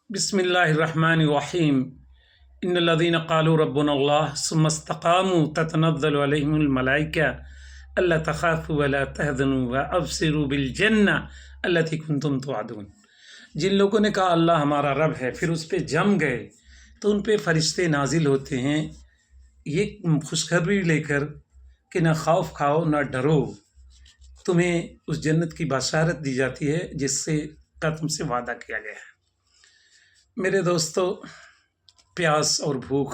بسم الله الرحمن الرحيم إن الذين قالوا ربنا الله ثم استقاموا تتنزل عليهم الملائكة ألا تخافوا ولا تحزنوا وأبشروا بالجنة التي كنتم توعدون۔ جن لوگوں نے کہا اللہ ہمارا رب ہے پھر اس پہ جم گئے تو ان پہ فرشتے نازل ہوتے ہیں یہ خوشخبری لے کر کہ نہ خوف کھاؤ نہ ڈرو، تمہیں اس جنت کی بشارت دی جاتی ہے جس سے کا تم سے وعدہ کیا گیا ہے۔ میرے دوستو، پیاس اور بھوک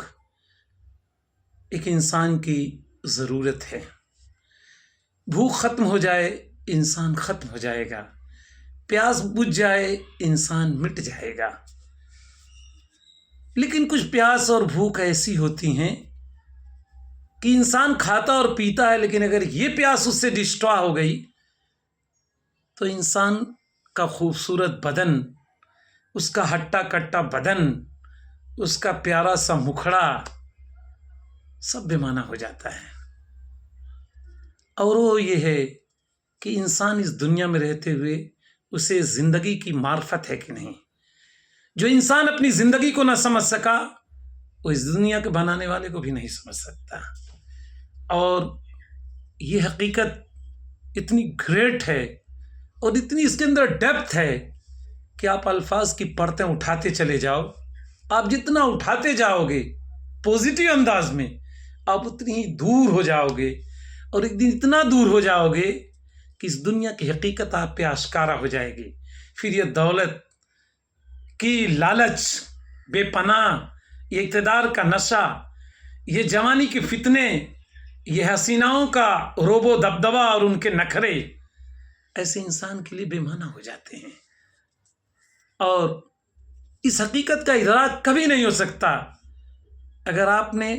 ایک انسان کی ضرورت ہے۔ بھوک ختم ہو جائے انسان ختم ہو جائے گا، پیاس بجھ جائے انسان مٹ جائے گا۔ لیکن کچھ پیاس اور بھوک ایسی ہوتی ہیں کہ انسان کھاتا اور پیتا ہے، لیکن اگر یہ پیاس اس سے ڈسٹرا ہو گئی تو انسان کا خوبصورت بدن، اس کا ہٹا کٹا بدن، اس کا پیارا سا مکھڑا سب بے معنی ہو جاتا ہے۔ اور وہ یہ ہے کہ انسان اس دنیا میں رہتے ہوئے اسے زندگی کی معرفت ہے کہ نہیں۔ جو انسان اپنی زندگی کو نہ سمجھ سکا وہ اس دنیا کے بنانے والے کو بھی نہیں سمجھ سکتا۔ اور یہ حقیقت اتنی گریٹ ہے اور اتنی اس کے اندر ڈیپتھ ہے کہ آپ الفاظ کی پرتیں اٹھاتے چلے جاؤ، آپ جتنا اٹھاتے جاؤ گے پوزیٹیو انداز میں آپ اتنی ہی دور ہو جاؤ گے، اور ایک دن اتنا دور ہو جاؤ گے کہ اس دنیا کی حقیقت آپ پہ آشکارا ہو جائے گی۔ پھر یہ دولت کی لالچ بے پناہ، یہ اقتدار کا نشہ، یہ جوانی کے فتنے، یہ حسیناؤں کا روب و دبدبہ اور ان کے نخرے ایسے انسان کے لیے بے معنی ہو جاتے ہیں۔ اور اس حقیقت کا ادراک کبھی نہیں ہو سکتا اگر آپ نے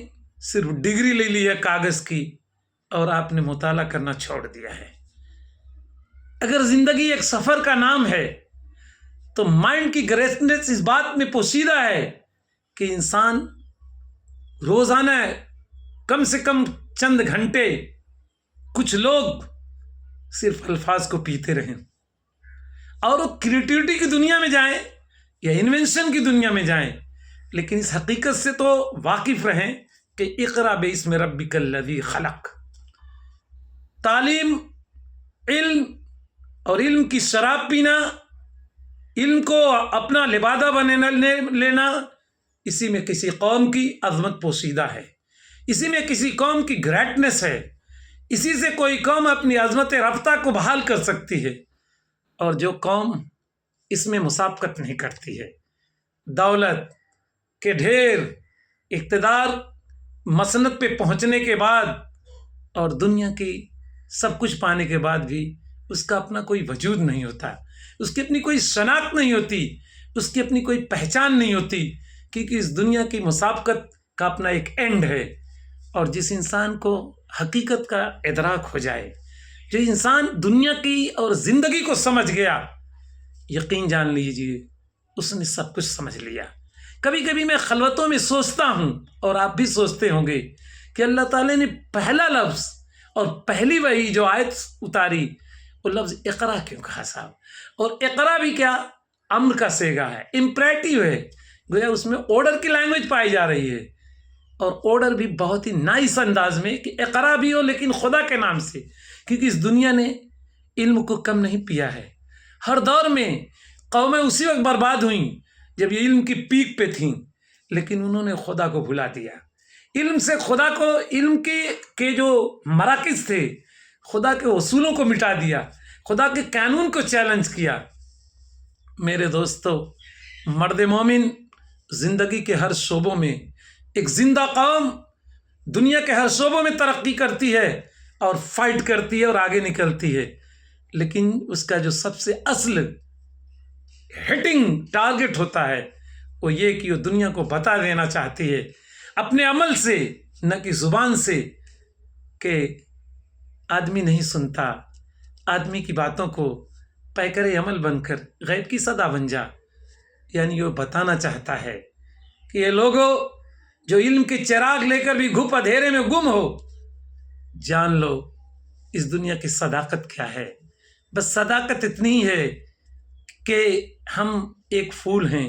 صرف ڈگری لے لی ہے کاغذ کی اور آپ نے مطالعہ کرنا چھوڑ دیا ہے۔ اگر زندگی ایک سفر کا نام ہے تو مائنڈ کی گریٹنس اس بات میں پوشیدہ ہے کہ انسان روزانہ کم سے کم چند گھنٹے کچھ لوگ صرف الفاظ کو پیتے رہیں اور وہ کریٹیوٹی کی دنیا میں جائیں یا انوینشن کی دنیا میں جائیں، لیکن اس حقیقت سے تو واقف رہیں کہ اقرا باسم ربک الذی خلق۔ تعلیم، علم اور علم کی شراب پینا، علم کو اپنا لبادہ بنا لینا، اسی میں کسی قوم کی عظمت پوشیدہ ہے، اسی میں کسی قوم کی گریٹنس ہے، اسی سے کوئی قوم اپنی عظمت رفتہ کو بحال کر سکتی ہے۔ اور جو قوم اس میں مسابقت نہیں کرتی ہے، دولت کے ڈھیر، اقتدار، مسند پہ پہنچنے کے بعد اور دنیا کی سب کچھ پانے کے بعد بھی اس کا اپنا کوئی وجود نہیں ہوتا، اس کی اپنی کوئی شناخت نہیں ہوتی، اس کی اپنی کوئی پہچان نہیں ہوتی، کیونکہ اس دنیا کی مسابقت کا اپنا ایک اینڈ ہے۔ اور جس انسان کو حقیقت کا ادراک ہو جائے، جو انسان دنیا کی اور زندگی کو سمجھ گیا، یقین جان لیجیے اس نے سب کچھ سمجھ لیا۔ کبھی کبھی میں خلوتوں میں سوچتا ہوں، اور آپ بھی سوچتے ہوں گے، کہ اللہ تعالیٰ نے پہلا لفظ اور پہلی وحی جو آیت اتاری وہ لفظ اقرا کیوں کہا صاحب؟ اور اقرا بھی کیا امر کا صیغہ ہے، امپریٹیو ہے، گویا اس میں آرڈر کی لینگویج پائی جا رہی ہے، اور آرڈر بھی بہت ہی نائس انداز میں کہ اقرا بھی ہو لیکن خدا کے نام سے، کیونکہ اس دنیا نے علم کو کم نہیں پیا ہے۔ ہر دور میں قومیں اسی وقت برباد ہوئیں جب یہ علم کی پیک پہ تھیں، لیکن انہوں نے خدا کو بھلا دیا۔ علم سے خدا کو، علم کے جو مراکز تھے، خدا کے اصولوں کو مٹا دیا، خدا کے قانون کو چیلنج کیا۔ میرے دوستو، مرد مومن زندگی کے ہر شعبوں میں، ایک زندہ قوم دنیا کے ہر شعبوں میں ترقی کرتی ہے اور فائٹ کرتی ہے اور آگے نکلتی ہے، لیکن اس کا جو سب سے اصل ہٹنگ ٹارگٹ ہوتا ہے وہ یہ کہ وہ دنیا کو بتا دینا چاہتی ہے اپنے عمل سے، نہ کہ زبان سے، کہ آدمی نہیں سنتا، آدمی کی باتوں کو پیکر عمل بن کر غیب کی صدا بن جا۔ یعنی وہ بتانا چاہتا ہے کہ یہ لوگوں جو علم کے چراغ لے کر بھی گھپ اندھیرے میں گم ہو، جان لو اس دنیا کی صداقت کیا ہے۔ بس صداقت اتنی ہے کہ ہم ایک پھول ہیں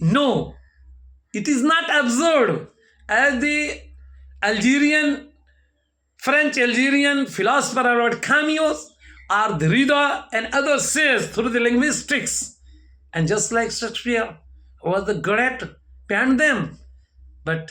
No, it is not absurd as the French Algerian philosopher Albert Camus or Derrida and others says through the linguistics, and just like Shakespeare was the great beyond them, but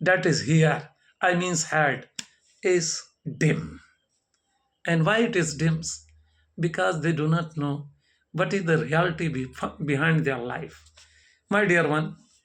that is here, I means head, is dim. And why it is dim? Because they do not know what is the reality behind their life. My dear one,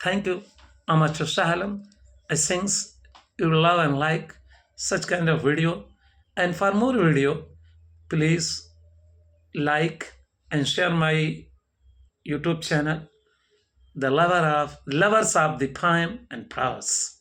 Thank you, Amateur Shahalam. I think you love and like such kind of video. And for more video, please like and share my YouTube channel, The Lovers of the Poem and Prose.